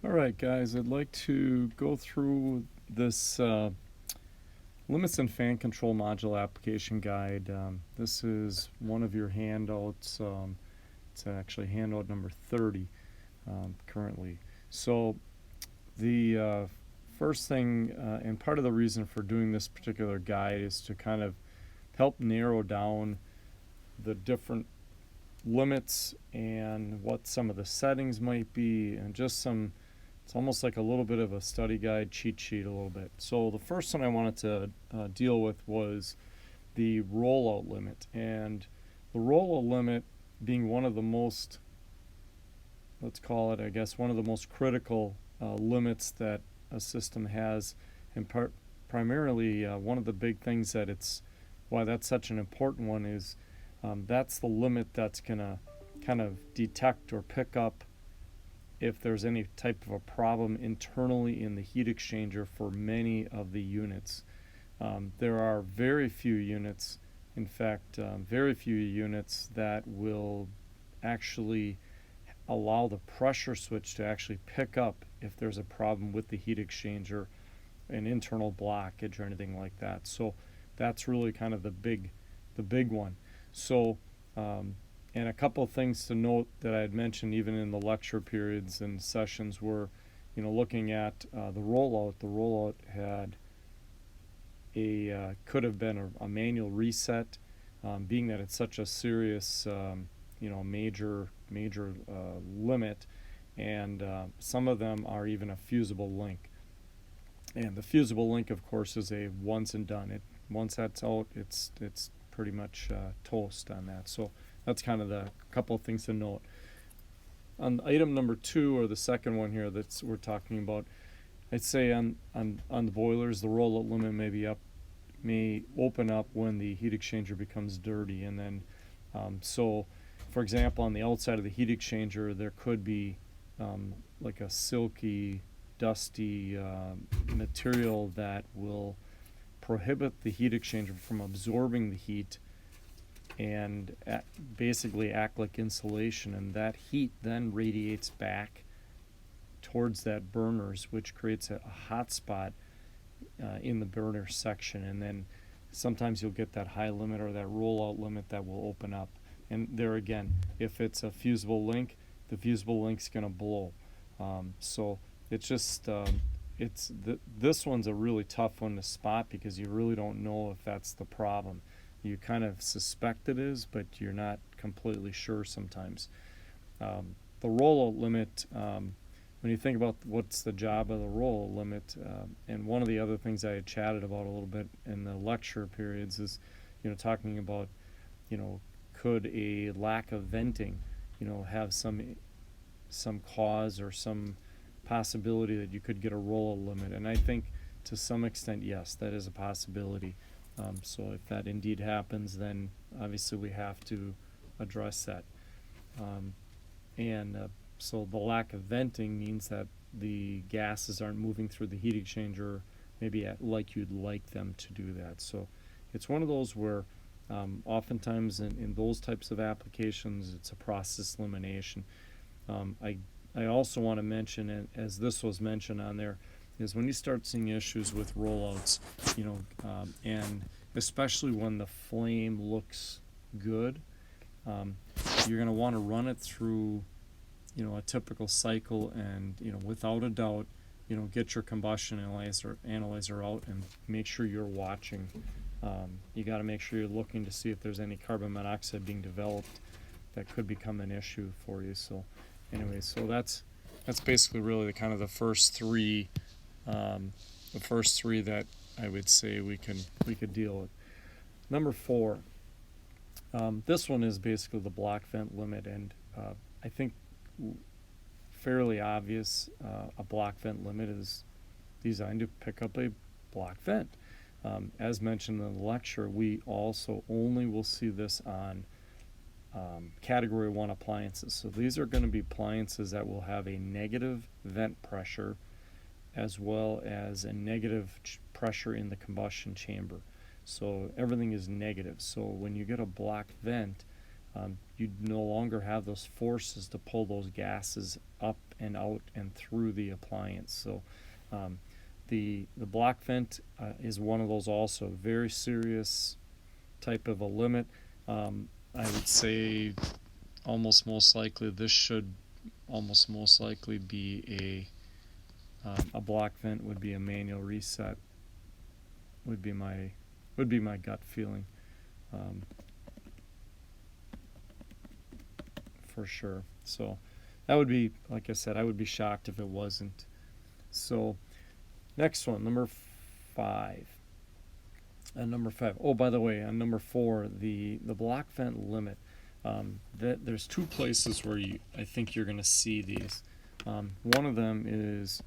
All right, guys, I'd like to go through this limits and fan control module application guide. This is one of your handouts. It's actually handout number 30 currently. So the first thing, and part of the reason for doing this particular guide is to kind of help narrow down the different limits and what some of the settings might be, and just some, it's almost like a little bit of a study guide cheat sheet a little bit. So the first one I wanted to deal with was the rollout limit, and the rollout limit being one of the most, let's call it, I guess, one of the most critical limits that a system has, and primarily one of the big things that it's, why that's such an important one is that's the limit that's going to kind of detect or pick up if there's any type of a problem internally in the heat exchanger for many of the units. There are very few units, in fact, very few units that will actually allow the pressure switch to actually pick up if there's a problem with the heat exchanger, an internal blockage or anything like that. So that's really kind of the big one. So and a couple of things to note that I had mentioned even in the lecture periods and sessions were, looking at the rollout. The rollout had could have been a manual reset, being that it's such a serious, major limit, and some of them are even a fusible link. And the fusible link, of course, is a once and done. Once that's out, it's pretty much toast on that. So that's kind of the couple of things to note. On item number 2, or the second one here that we're talking about, I'd say on the boilers, the rollout limit may open up when the heat exchanger becomes dirty, and then so, for example, on the outside of the heat exchanger, there could be like a silky, dusty material that will prohibit the heat exchanger from absorbing the heat and basically act like insulation, and that heat then radiates back towards that burners, which creates a hot spot in the burner section, and then sometimes you'll get that high limit or that rollout limit that will open up. And there again, if it's a fusible link, the fusible link's going to blow. So it's just this one's a really tough one to spot because you really don't know if that's the problem. You kind of suspect it is, but you're not completely sure sometimes. The rollout limit, when you think about what's the job of the rollout limit, and one of the other things I had chatted about a little bit in the lecture periods is, talking about, could a lack of venting, have some cause or some possibility that you could get a rollout limit. And I think to some extent, yes, that is a possibility. So if that indeed happens, then obviously we have to address that. So the lack of venting means that the gases aren't moving through the heat exchanger maybe like you'd like them to do that. So it's one of those where oftentimes in those types of applications, it's a process elimination. I also want to mention, as this was mentioned on there, is when you start seeing issues with rollouts, and especially when the flame looks good, you're going to want to run it through, a typical cycle, and, without a doubt, get your combustion analyzer out and make sure you're watching. You got to make sure you're looking to see if there's any carbon monoxide being developed that could become an issue for you. So anyway, so that's basically really the kind of the first three that I would say we could deal with. Number 4, this one is basically the block vent limit, and I think fairly obvious. A block vent limit is designed to pick up a block vent. As mentioned in the lecture, we also only will see this on category 1 appliances. So these are going to be appliances that will have a negative vent pressure as well as a negative pressure in the combustion chamber. So everything is negative. So when you get a block vent, you no longer have those forces to pull those gases up and out and through the appliance. So the block vent is one of those also very serious type of a limit. I would say almost most likely this should almost most likely be a block vent would be a manual reset would be my gut feeling, for sure. So that would be, like I said, I would be shocked if it wasn't. So next one, number 5. Number 5. Oh, by the way, on number 4, the block vent limit. There's 2 places where I think you're going to see these. One of them is,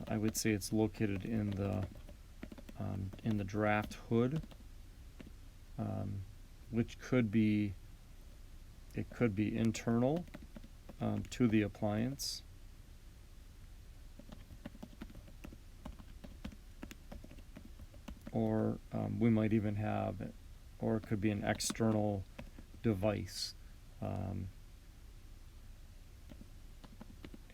I would say it's located in the draft hood, which could be internal to the appliance. Or we might even have, or it could be an external device,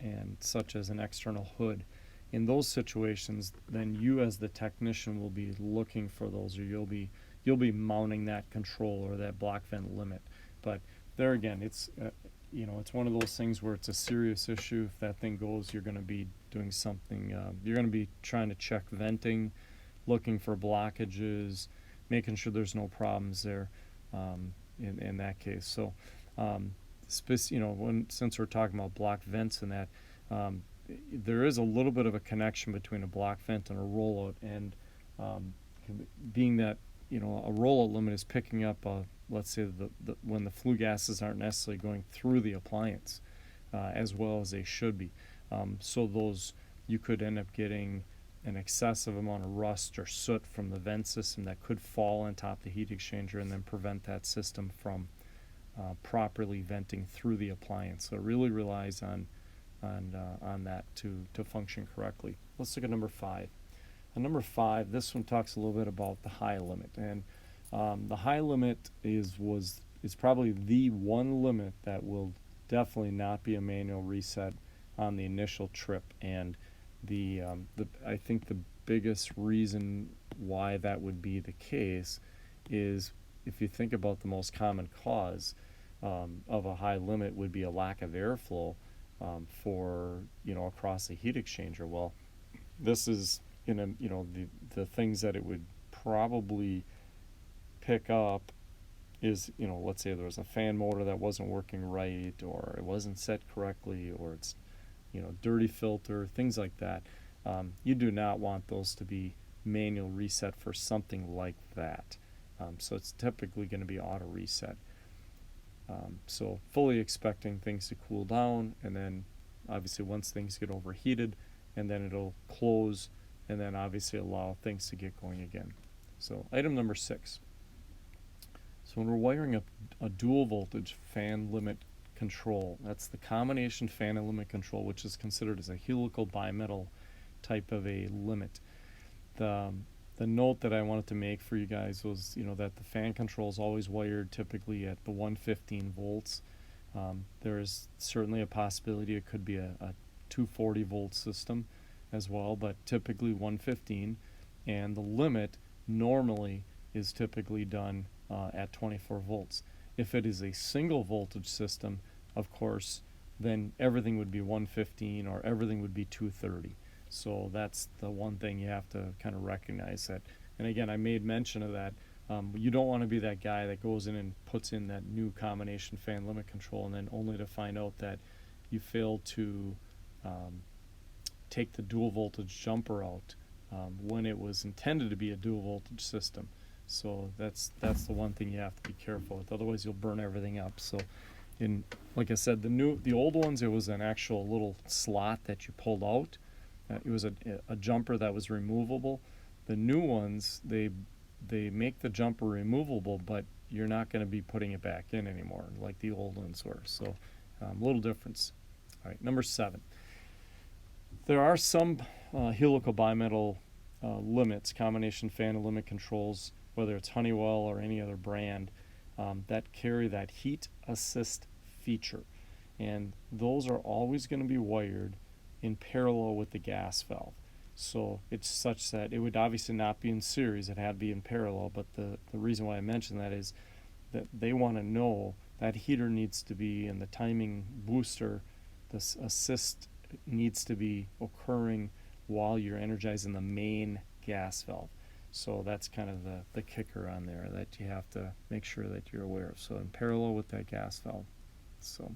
and such as an external hood. In those situations, then you as the technician will be looking for those, or you'll be mounting that control or that block vent limit. But there again, it's it's one of those things where it's a serious issue. If that thing goes, you're going to be doing something. You're going to be trying to check venting, looking for blockages, making sure there's no problems there in that case. So, since we're talking about block vents and that, there is a little bit of a connection between a block vent and a rollout, and being that a rollout limit is picking up, let's say when the flue gases aren't necessarily going through the appliance as well as they should be. So those, you could end up getting an excessive amount of rust or soot from the vent system that could fall on top of the heat exchanger and then prevent that system from properly venting through the appliance. So it really relies on that to function correctly. Let's look at number 5. On number 5, this one talks a little bit about the high limit, and the high limit is probably the one limit that will definitely not be a manual reset on the initial trip. And I think the biggest reason why that would be the case is, if you think about the most common cause of a high limit would be a lack of airflow for across the heat exchanger. Well, this is the things that it would probably pick up is, let's say there was a fan motor that wasn't working right, or it wasn't set correctly, or it's dirty filter, things like that. You do not want those to be manual reset for something like that. So it's typically going to be auto reset. So fully expecting things to cool down, and then obviously once things get overheated, and then it'll close, and then obviously allow things to get going again. So item number 6. So when we're wiring up a dual voltage fan limit control, that's the combination fan and limit control, which is considered as a helical bimetal type of a limit. The note that I wanted to make for you guys was, that the fan control is always wired typically at the 115 volts. There is certainly a possibility it could be a 240 volt system as well, but typically 115, and the limit normally is typically done at 24 volts. If it is a single voltage system, of course, then everything would be 115 or everything would be 230. So that's the one thing you have to kind of recognize that. And again, I made mention of that. You don't want to be that guy that goes in and puts in that new combination fan limit control, and then only to find out that you failed to take the dual voltage jumper out when it was intended to be a dual voltage system. So that's the one thing you have to be careful with. Otherwise, you'll burn everything up. So, like I said, the old ones, it was an actual little slot that you pulled out. It was a jumper that was removable. The new ones, they make the jumper removable, but you're not going to be putting it back in anymore like the old ones were. So a little difference. All right, number 7. There are some helical bimetal limits, combination fan and limit controls, whether it's Honeywell or any other brand, that carry that heat assist feature. and those are always going to be wired in parallel with the gas valve. So it's such that it would obviously not be in series, it had to be in parallel, but the reason why I mention that is that they want to know that heater needs to be in the timing booster, this assist needs to be occurring while you're energizing the main gas valve. So that's kind of the kicker on there that you have to make sure that you're aware of. So in parallel with that gas valve. So,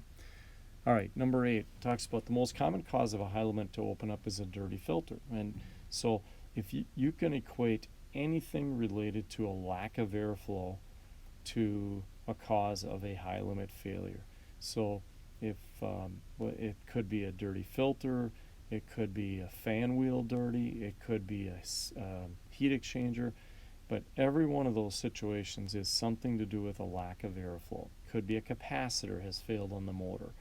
all right, number 8 talks about the most common cause of a high limit to open up is a dirty filter. And so if you can equate anything related to a lack of airflow to a cause of a high limit failure. So if it could be a dirty filter, it could be a fan wheel dirty, it could be a heat exchanger, but every one of those situations is something to do with a lack of airflow. Could be a capacitor has failed on the motor,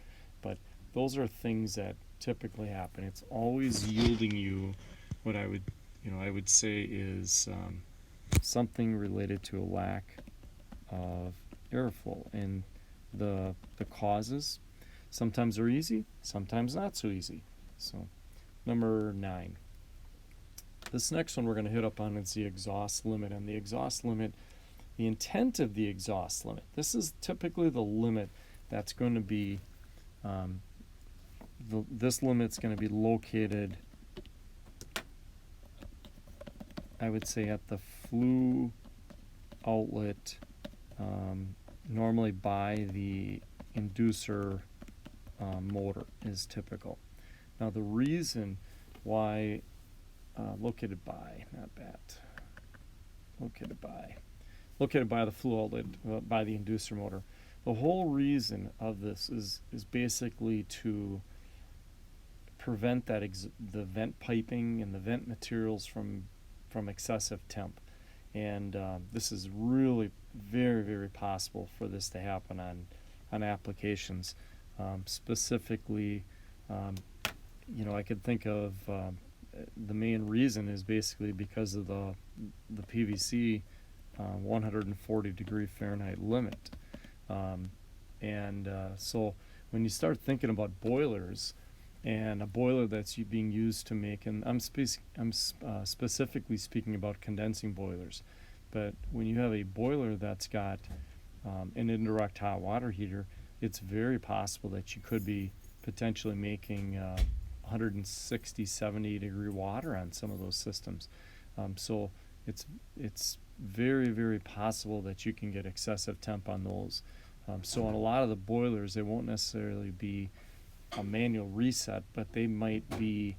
but those are things that typically happen. It's always yielding you what I would say is something related to a lack of airflow. And the causes sometimes are easy, sometimes not so easy. So number 9, this next one we're going to hit up on is the exhaust limit. And the exhaust limit, the intent of the exhaust limit, this is typically the limit that's going to be this limit's going to be located, I would say, at the flue outlet, normally by the inducer motor is typical. Now the reason why located by the flue outlet by the inducer motor. The whole reason of this is basically to prevent that the vent piping and the vent materials from excessive temp. And this is really very, very possible for this to happen on applications. Specifically, I could think of the main reason is basically because of the PVC 140 degree Fahrenheit limit. So when you start thinking about boilers, and a boiler that's being used to make, and I'm specifically speaking about condensing boilers, but when you have a boiler that's got an indirect hot water heater, it's very possible that you could be potentially making 160, 70 degree water on some of those systems. So it's very, very possible that you can get excessive temp on those. So on a lot of the boilers, they won't necessarily be a manual reset, but they might be,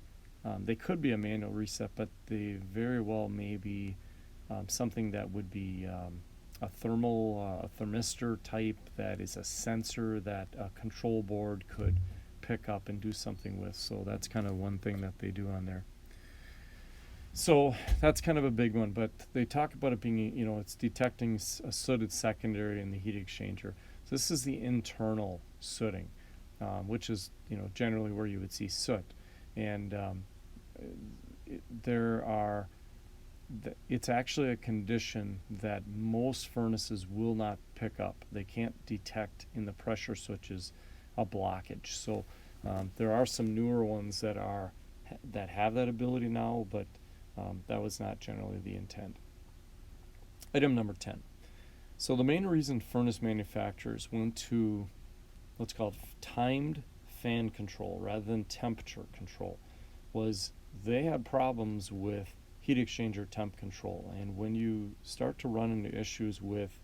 they could be a manual reset, but they very well may be something that would be a thermistor type that is a sensor that a control board could pick up and do something with. So that's kind of one thing that they do on there. So that's kind of a big one, but they talk about it being, it's detecting a sooted secondary in the heat exchanger. So this is the internal sooting, which is, generally where you would see soot. And it's actually a condition that most furnaces will not pick up. They can't detect in the pressure switches a blockage. So there are some newer ones that have that ability now, but that was not generally the intent. Item number 10. So the main reason furnace manufacturers went to what's called timed fan control rather than temperature control was they had problems with heat exchanger temp control. And when you start to run into issues with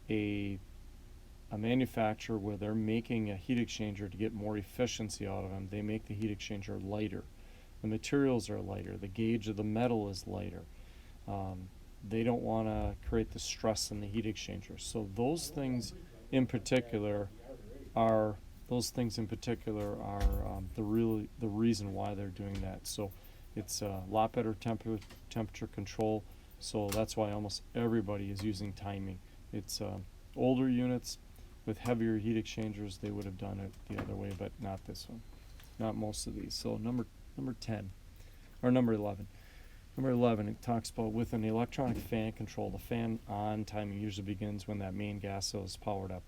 a manufacturer where they're making a heat exchanger to get more efficiency out of them, they make the heat exchanger lighter. The materials are lighter. The gauge of the metal is lighter. They don't want to create the stress in the heat exchanger. So those things in particular are the reason why they're doing that. So it's a lot better temperature control. So that's why almost everybody is using timing. It's older units with heavier heat exchangers, they would have done it the other way, but not this one, not most of these. So number 10 or number 11. Number 11, it talks about with an electronic fan control, the fan on timing usually begins when that main gas cell is powered up.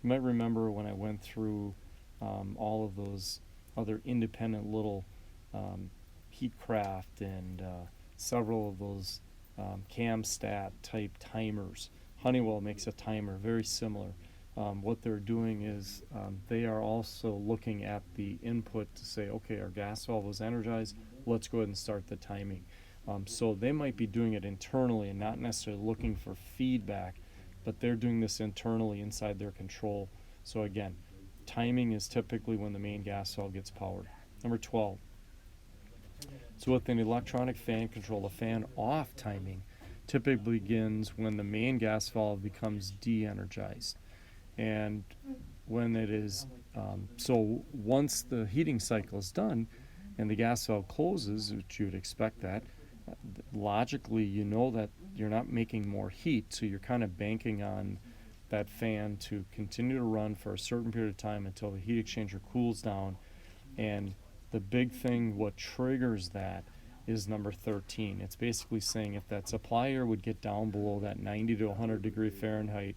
You might remember when I went through all of those other independent little Heatcraft and several of those CamStat type timers. Honeywell makes a timer very similar. What they're doing is they are also looking at the input to say, okay, our gas valve was energized, let's go ahead and start the timing. So they might be doing it internally and not necessarily looking for feedback, but they're doing this internally inside their control. So again, timing is typically when the main gas valve gets powered. Number 12. So with an electronic fan control, the fan off timing typically begins when the main gas valve becomes de-energized. And when it is, so once the heating cycle is done and the gas valve closes, which you would expect that, logically you know that you're not making more heat, so you're kind of banking on that fan to continue to run for a certain period of time until the heat exchanger cools down. And the big thing, what triggers that, is number 13. It's basically saying if that supply air would get down below that 90 to 100 degree Fahrenheit,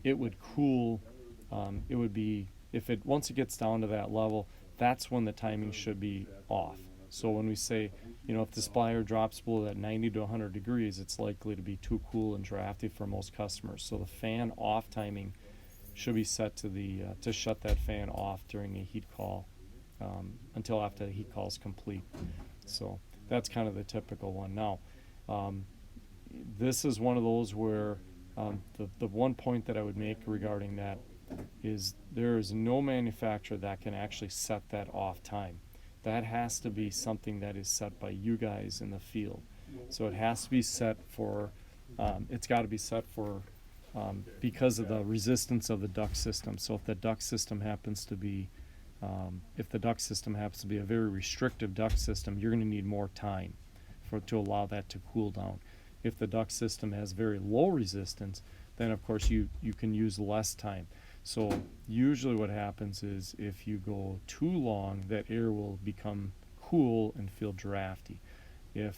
it would cool. It would be, if it, once it gets down to that level, that's when the timing should be off. So when we say, if the supply air drops below that 90 to 100 degrees, it's likely to be too cool and drafty for most customers. So the fan off timing should be set to the to shut that fan off during a heat call until after the heat call is complete. So that's kind of the typical one. Now, this is one of those where the one point that I would make regarding that is there is no manufacturer that can actually set that off time. That has to be something that is set by you guys in the field. So it has to be set for, it's got to be set for because of the resistance of the duct system. So if the duct system happens to be a very restrictive duct system, you're going to need more time to allow that to cool down. If the duct system has very low resistance, then of course you can use less time. So usually what happens is if you go too long, that air will become cool and feel drafty. And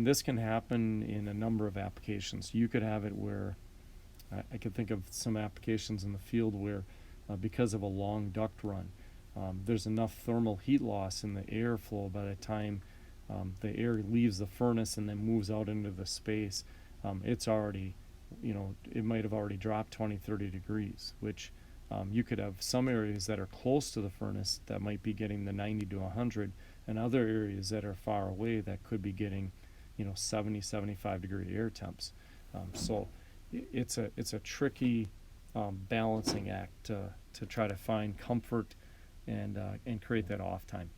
this can happen in a number of applications. You could have it where, I could think of some applications in the field where because of a long duct run, there's enough thermal heat loss in the airflow by the time the air leaves the furnace and then moves out into the space. It's already, it might have already dropped 20, 30 degrees, which you could have some areas that are close to the furnace that might be getting the 90 to 100, and other areas that are far away that could be getting, 70, 75 degree air temps. So it's a tricky balancing act to try to find comfort and create that off time.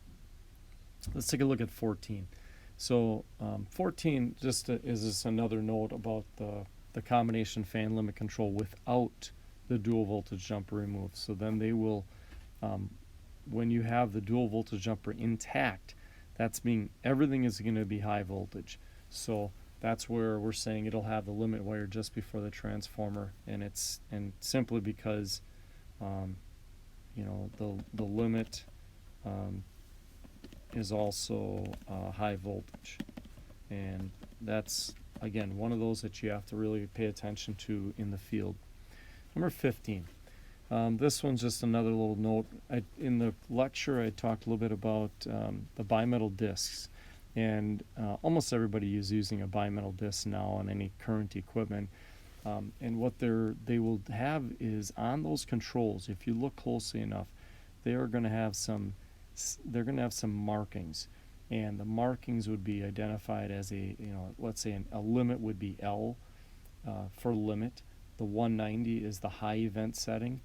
Let's take a look at 14. So 14 is just another note about the combination fan limit control without the dual voltage jumper removed. So then they will, when you have the dual voltage jumper intact, everything is going to be high voltage. So that's where we're saying it'll have the limit wire just before the transformer, and simply because the limit is also high voltage, and that's again one of those that you have to really pay attention to in the field. Number 15. This one's just another little note. In the lecture I talked a little bit about the bimetal discs, and almost everybody is using a bimetal disc now on any current equipment. And what they will have is on those controls, if you look closely enough, they're going to have some markings, and the markings would be identified as let's say a limit would be L for limit. The 190 is the high event setting.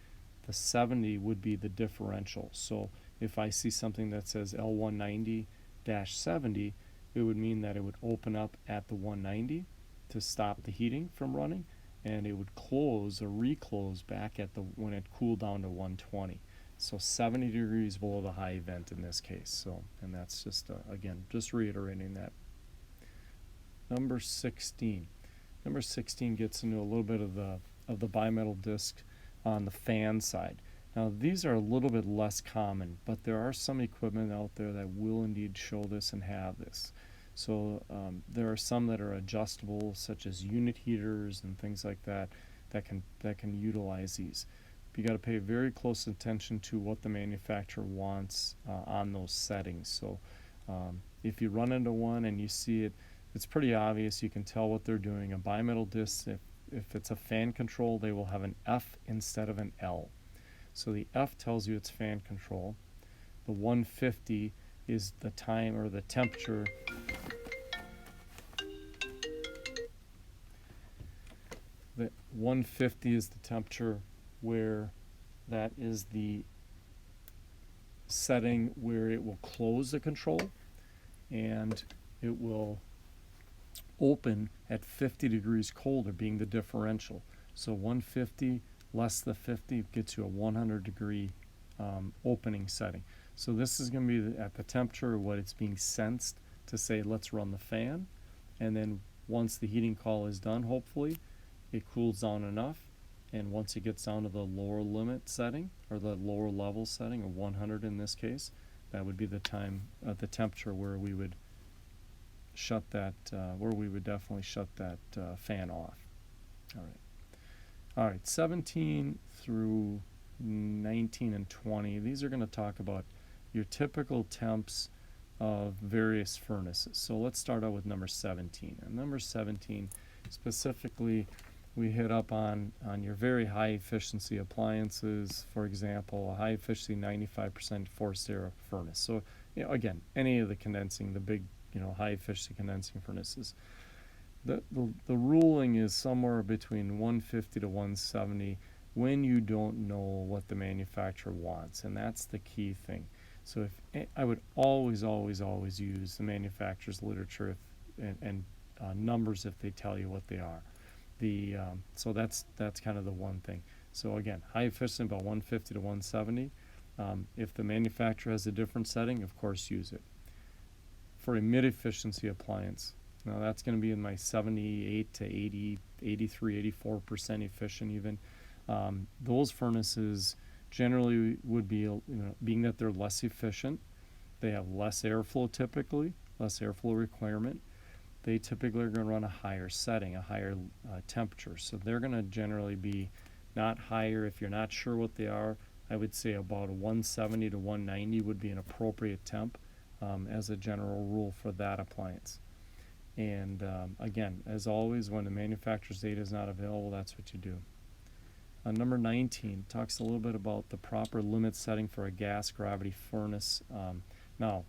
The 70 would be the differential. So if I see something that says L190-70, it would mean that it would open up at the 190 to stop the heating from running, and it would close or reclose back when it cooled down to 120. So 70 degrees below the high event in this case. So, and that's just again just reiterating that. Number 16. Number 16 gets into a little bit of the bimetal disc on the fan side. Now these are a little bit less common, but there are some equipment out there that will indeed show this and have this. So there are some that are adjustable, such as unit heaters and things like that, that can utilize these. you got to pay very close attention to what the manufacturer wants on those settings. So if you run into one and you see it, it's pretty obvious. You can tell what they're doing. A bimetal disc, if it's a fan control, they will have an F instead of an L. So the F tells you it's fan control. The 150 is the time or the temperature. The 150 is the temperature where that is the setting where it will close the control, and it will open at 50 degrees colder, being the differential. So 150 less the 50 gets you a 100 degree opening setting. So this is going to be at the temperature what it's being sensed to say let's run the fan, and then once the heating call is done, hopefully it cools down enough, and once it gets down to the lower limit setting or the lower level setting of 100 in this case, that would be the time the temperature where we would shut that where we would definitely shut that fan off. All right, 17 through 19 and 20, these are going to talk about your typical temps of various furnaces. So let's start out with number 17. And number 17, specifically, we hit up on your very high efficiency appliances. For example, a high efficiency 95% forced air furnace. So, again, any of the condensing, the big, high efficiency condensing furnaces. The ruling is somewhere between 150 to 170 when you don't know what the manufacturer wants, and that's the key thing. So I would always use the manufacturer's literature and numbers if they tell you what they are. So that's kind of the one thing. So again, high efficiency about 150 to 170. If the manufacturer has a different setting, of course use it. For a mid-efficiency appliance, now that's going to be in my 78 to 80, 83, 84% efficient even. Those furnaces generally would be, being that they're less efficient, they have less airflow typically, less airflow requirement. They typically are going to run a higher setting, a higher temperature. So they're going to generally be not higher. If you're not sure what they are, I would say about 170 to 190 would be an appropriate temp as a general rule for that appliance. And again, as always, when the manufacturer's data is not available, that's what you do. Number 19 talks a little bit about the proper limit setting for a gas gravity furnace. Now,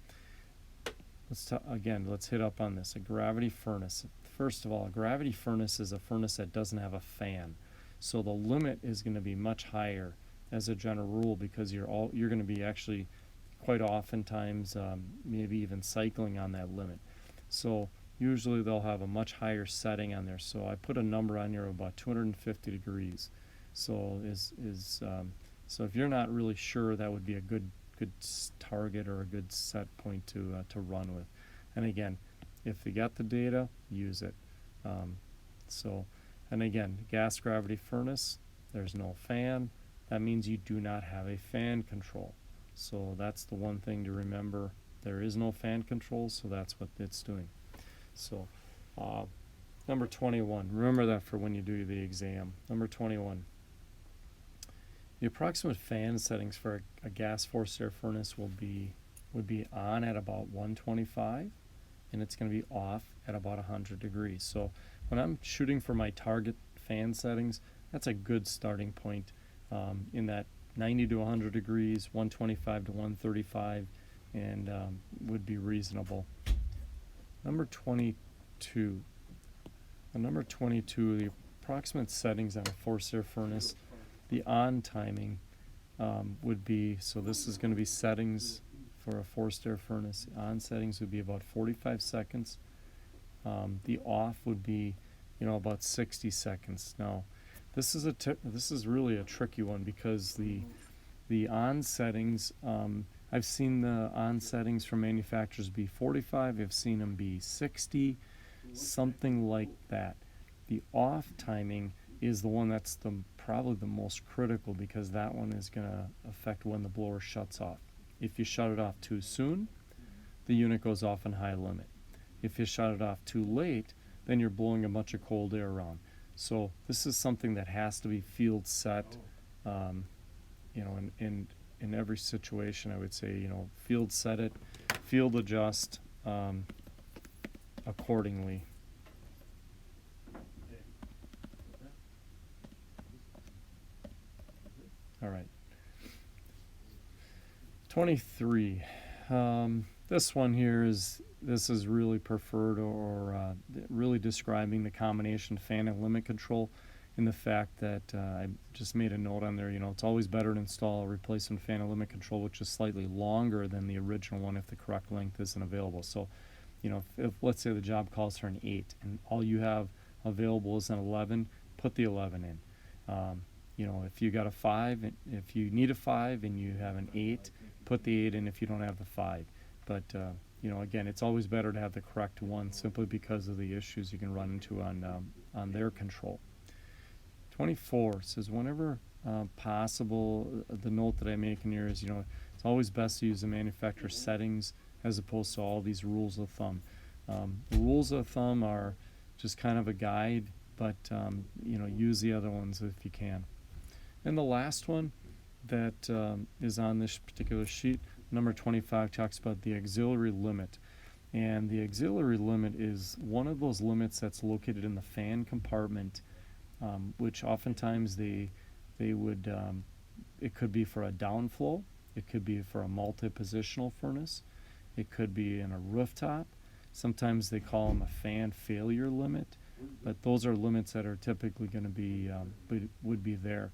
let's hit up on this. A gravity furnace. First of all, a gravity furnace is a furnace that doesn't have a fan. So the limit is going to be much higher as a general rule, because you're going to be actually quite oftentimes maybe even cycling on that limit. So usually they'll have a much higher setting on there. So I put a number on here of about 250 degrees. So so if you're not really sure, that would be a good target or a good set point to run with. And again, if you got the data, use it. And again, gas gravity furnace, there's no fan. That means you do not have a fan control. So that's the one thing to remember. There is no fan control, so that's what it's doing. So number 21, remember that for when you do the exam. Number 21. The approximate fan settings for a gas forced air furnace would be on at about 125, and it's going to be off at about 100 degrees. So when I'm shooting for my target fan settings, that's a good starting point in that 90 to 100 degrees, 125 to 135, and would be reasonable. Number 22. Number 22, the approximate settings on a forced air furnace. The on timing would be, so this is going to be settings for a forced air furnace. On settings would be about 45 seconds. The off would be, about 60 seconds. Now, this is really a tricky one, because the on settings, I've seen the on settings from manufacturers be 45. I've seen them be 60, something like that. The off timing is the one that's probably the most critical, because that one is going to affect when the blower shuts off. If you shut it off too soon, the unit goes off in high limit. If you shut it off too late, then you're blowing a bunch of cold air around. So this is something that has to be field set you know, in every situation, I would say, you know, field set it, field adjust accordingly. All right. 23. This one here is really preferred or really describing the combination fan and limit control, in the fact that I just made a note on there. You know, it's always better to install a replacement fan and limit control which is slightly longer than the original one if the correct length isn't available. So, you know, if let's say the job calls for an 8 and all you have available is an 11, put the 11 in. You know, if you got a 5, if you need a 5 and you have an 8, put the 8 in if you don't have the 5. But you know, again, it's always better to have the correct one, simply because of the issues you can run into on their control. 24 says, whenever possible, the note that I make in here is, you know, it's always best to use the manufacturer's settings as opposed to all these rules of thumb. The rules of thumb are just kind of a guide, but you know, use the other ones if you can. And the last one that is on this particular sheet, number 25, talks about the auxiliary limit. And the auxiliary limit is one of those limits that's located in the fan compartment, which oftentimes they would, it could be for a downflow, it could be for a multi-positional furnace, it could be in a rooftop. Sometimes they call them a fan failure limit, but those are limits that are typically going to be, would be there.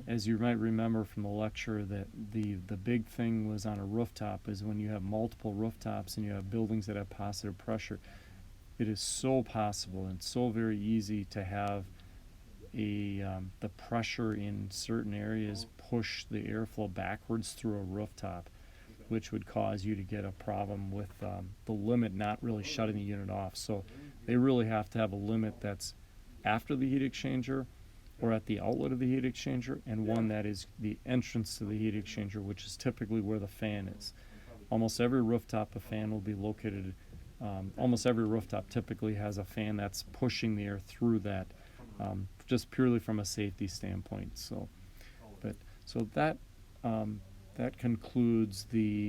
As you might remember from the lecture, that the big thing was on a rooftop is when you have multiple rooftops and you have buildings that have positive pressure, it is so possible and so very easy to have the pressure in certain areas push the airflow backwards through a rooftop, which would cause you to get a problem with the limit not really shutting the unit off. So they really have to have a limit that's after the heat exchanger or at the outlet of the heat exchanger, and one that is the entrance to the heat exchanger, which is typically where the fan is. Almost every rooftop, a fan will be located, almost every rooftop typically has a fan that's pushing the air through that, just purely from a safety standpoint. So that concludes the